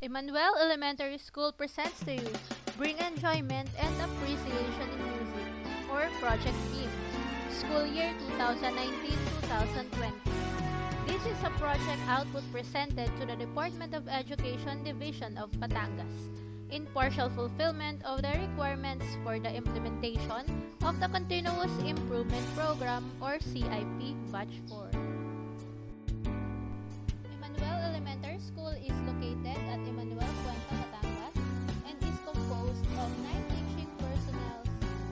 Emmanuel Elementary School presents to you Bring Enjoyment and Appreciation in Music, or Project BEAM, School Year 2019-2020. This is a project output presented to the Department of Education Division of Batangas in partial fulfillment of the requirements for the implementation of the Continuous Improvement Program or CIP Batch 4. Emmanuel Elementary School is located at Emmanuel Cuenca, Batangas and is composed of 9 teaching personnel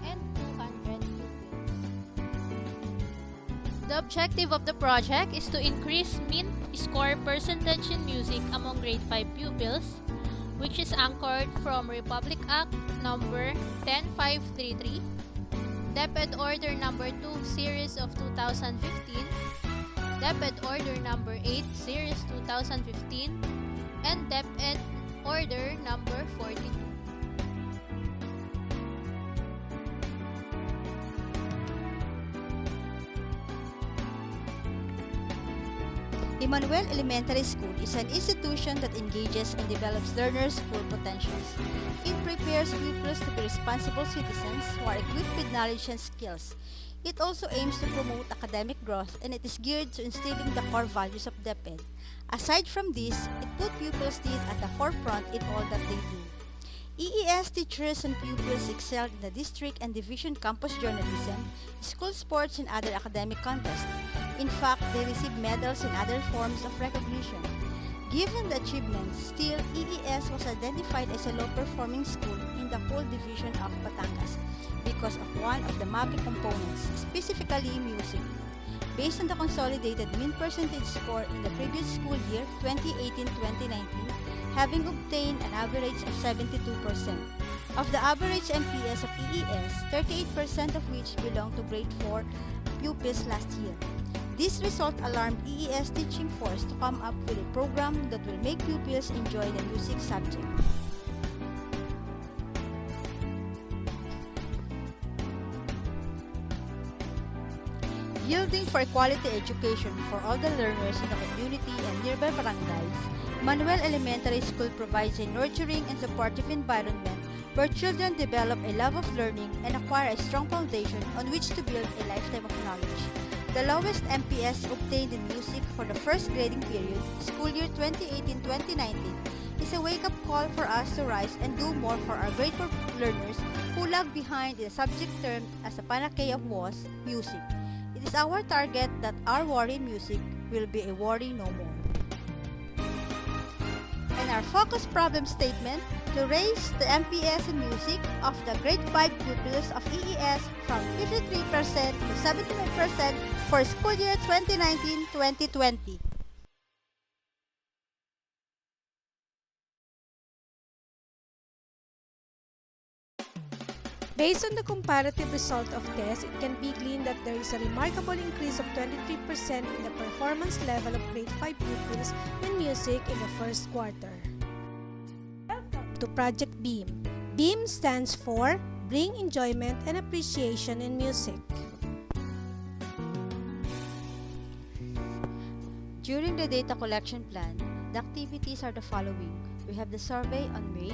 and 200 pupils. The objective of the project is to increase mean score percentage in music among grade 5 pupils, which is anchored from Republic Act number 10533, DepEd Order number 2 Series of 2015, DepEd Order number 8 Series 2015, and DepEd Order number 42. Emmanuel Elementary School is an institution that engages and develops learners' full potentials. It prepares pupils to be responsible citizens who are equipped with knowledge and skills. It also aims to promote academic growth, and it is geared to instilling the core values of DepEd. Aside from this, it puts pupils' needs at the forefront in all that they do. EES teachers and pupils excel in the district and division campus journalism, school sports, and other academic contests. In fact, they receive medals and other forms of recognition. Given the achievements, still, EES was identified as a low-performing school in the whole division of Batangas because of one of the MABI components, specifically music. Based on the consolidated mean percentage score in the previous school year, 2018-2019, having obtained an average of 72%. Of the average MPS of EES, 38% of which belong to grade 4 pupils last year. This result alarmed EES teaching force to come up with a program that will make pupils enjoy the music subject. Yielding for quality education for all the learners in the community and nearby barangays, Emmanuel Elementary School provides a nurturing and supportive environment where children develop a love of learning and acquire a strong foundation on which to build a lifetime of knowledge. The lowest MPS obtained in music for the first grading period, school year 2018-2019, is a wake-up call for us to rise and do more for our grade 4 learners who lag behind in the subject termed as a panacea of was music. It is our target that our worry in music will be a worry no more. And our focus problem statement to raise the MPS in music of the grade 5 pupils of EES from 53% to 79% for school year 2019-2020. Based on the comparative result of tests, it can be gleaned that there is a remarkable increase of 23% in the performance level of grade 5 pupils in music in the first quarter. Welcome to Project BEAM. BEAM stands for Bring Enjoyment and Appreciation in Music. During the data collection plan, the activities are the following. We have the survey on May,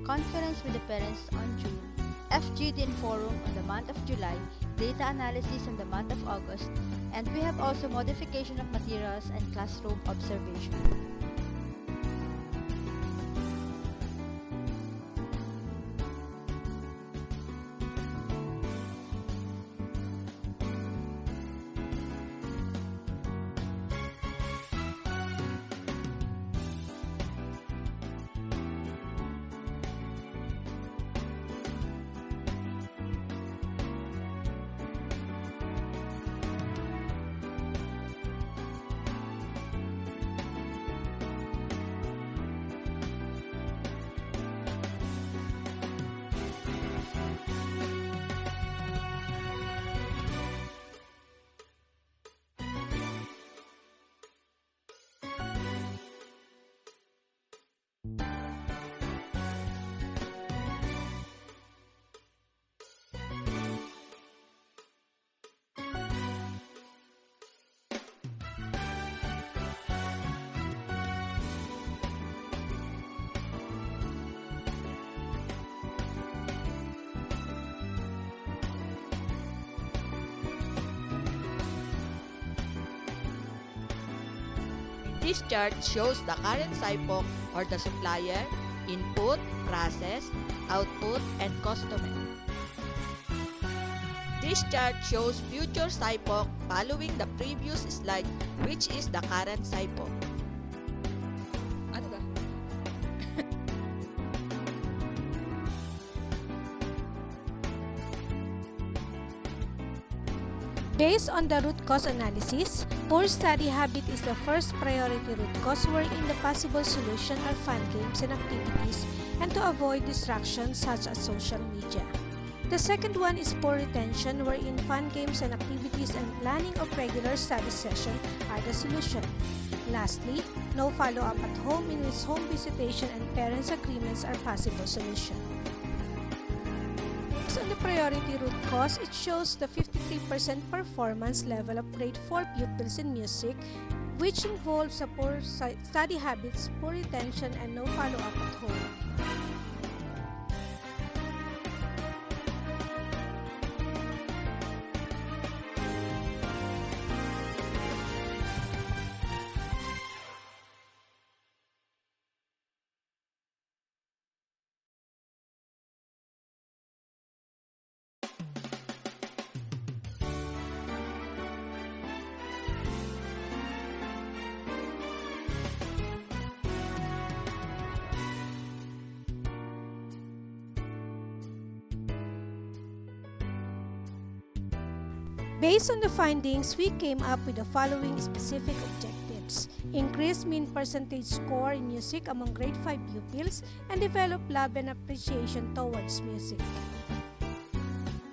conference with the parents on June, FGD and forum on the month of July, data analysis on the month of August, and we have also modification of materials and classroom observation. This chart shows the current SIPOC or the supplier, input, process, output, and customer. This chart shows future SIPOC following the previous slide, which is the current SIPOC. Ano ba? Based on the root cause analysis, poor study habit is the first priority root cause, wherein the possible solution are fun games and activities and to avoid distractions such as social media. The second one is poor retention, wherein fun games and activities and planning of regular study session are the solution. Lastly, no follow-up at home, in which home visitation and parents' agreements are possible solution. Based on the priority root cause, it shows the 53% performance level of grade 4 pupils in music, which involves a poor study habits, poor retention, and no follow-up at home. Based on the findings, we came up with the following specific objectives: increase mean percentage score in music among grade 5 pupils and develop love and appreciation towards music.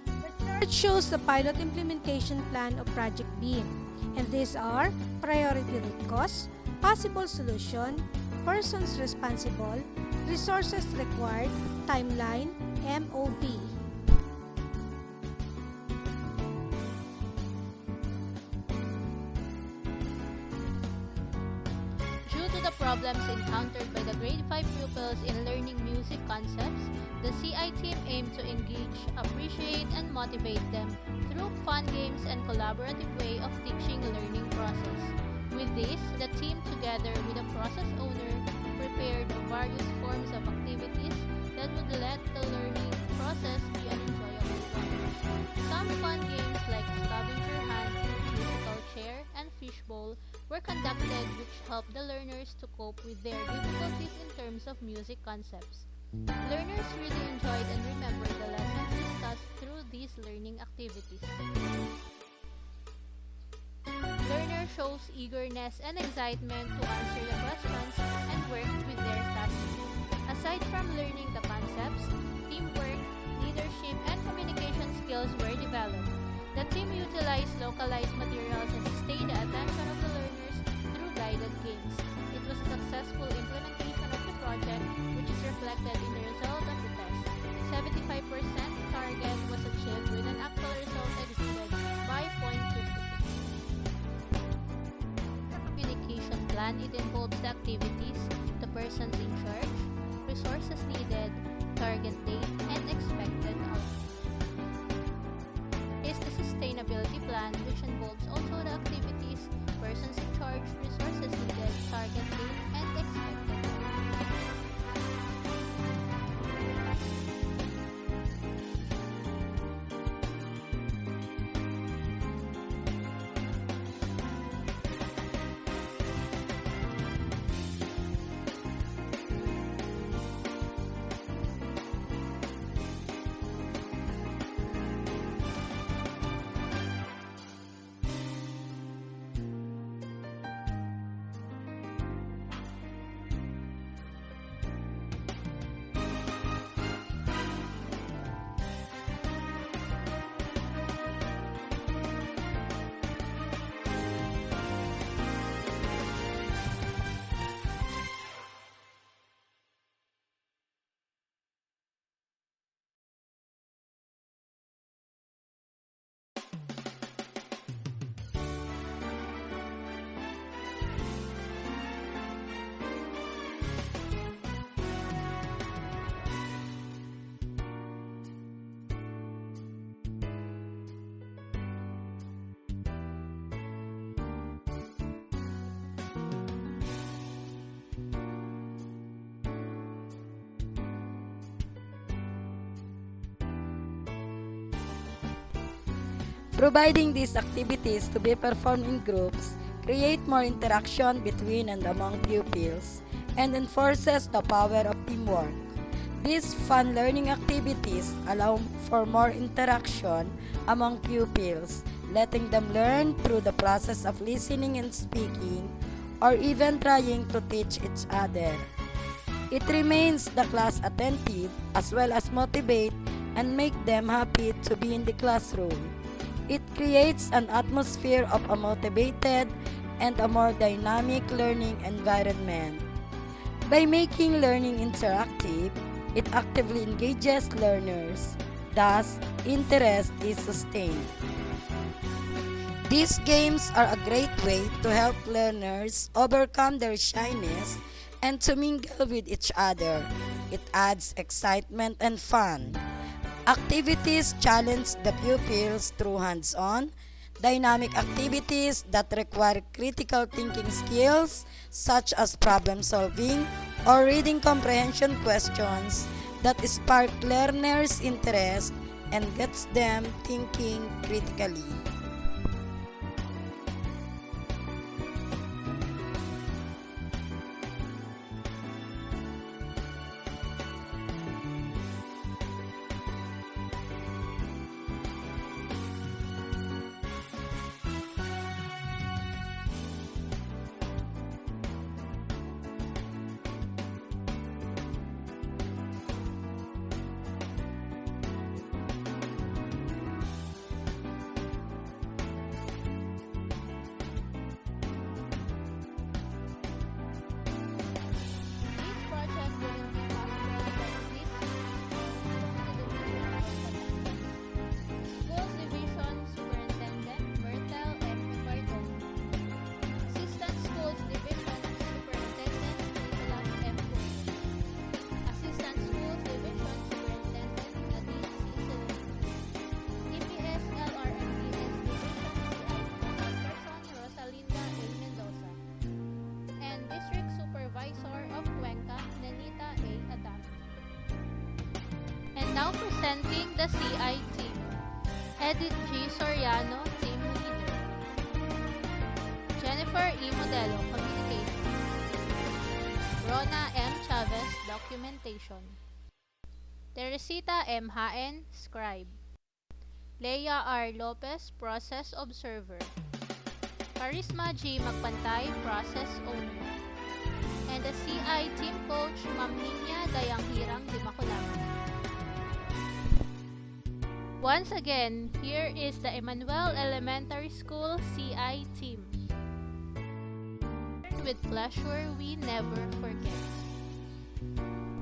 The chart shows the pilot implementation plan of Project BEAM, and these are priority root cause, possible solution, persons responsible, resources required, timeline, MOV. Problems encountered by the grade 5 pupils in learning music concepts, the CI team aimed to engage, appreciate, and motivate them through fun games and collaborative way of teaching learning process. With this, the team together with the process owner prepared various forms of activities that would let the learning process be an enjoyable one. Some fun games like scavenger hunt, musical chair, and fishbowl were conducted, which helped the learners to cope with their difficulties in terms of music concepts. Learners really enjoyed and remembered the lessons discussed through these learning activities. Learner shows eagerness and excitement to answer the questions and work with their classmates. Aside from learning the concepts, teamwork, leadership, and communication skills were developed. The team utilized localized materials and sustained the attention of the learners through guided games. It was a successful implementation of the project, which is reflected in the result of the test. 75% target was achieved with an actual result exceeded by 0.56. The communication plan, it involves the activities, the persons in charge, resources needed, target date, and expected outcome. Is the sustainability plan, which involves also the activities, persons in charge, resources needed, target date, and expected outcome. Providing these activities to be performed in groups create more interaction between and among pupils and enforces the power of teamwork. These fun learning activities allow for more interaction among pupils, letting them learn through the process of listening and speaking, or even trying to teach each other. It remains the class attentive as well as motivate and make them happy to be in the classroom. It creates an atmosphere of a motivated and a more dynamic learning environment. By making learning interactive, it actively engages learners. Thus, interest is sustained. These games are a great way to help learners overcome their shyness and to mingle with each other. It adds excitement and fun. Activities challenge the pupils through hands-on, dynamic activities that require critical thinking skills such as problem solving or reading comprehension questions that spark learners' interest and gets them thinking critically. This project will be possible by Schools Division Superintendent Bertel M. Barton, Assistant Schools Division Superintendent Nicholas M. Puyo, Assistant Schools Division Superintendent Nadine C. Silva, EPS LRMDS Division CI Person Rosalinda A. Mendoza, and District Supervisor of Cuenca, Nenita A. Adami. And now presenting the CI team. Edith G. Soriano, Team Leader. Jennifer E. Modelo, Communication. Rona M. Chavez, Documentation. Teresita M. Haen, Scribe. Leia R. Lopez, Process Observer. Charisma G. Magpantay, Process Owner. And the CI Team Coach, Ma'am Ninya Dayanghirang Dimakulang. Once again, here is the Emmanuel Elementary School CI team. With pleasure we never forget.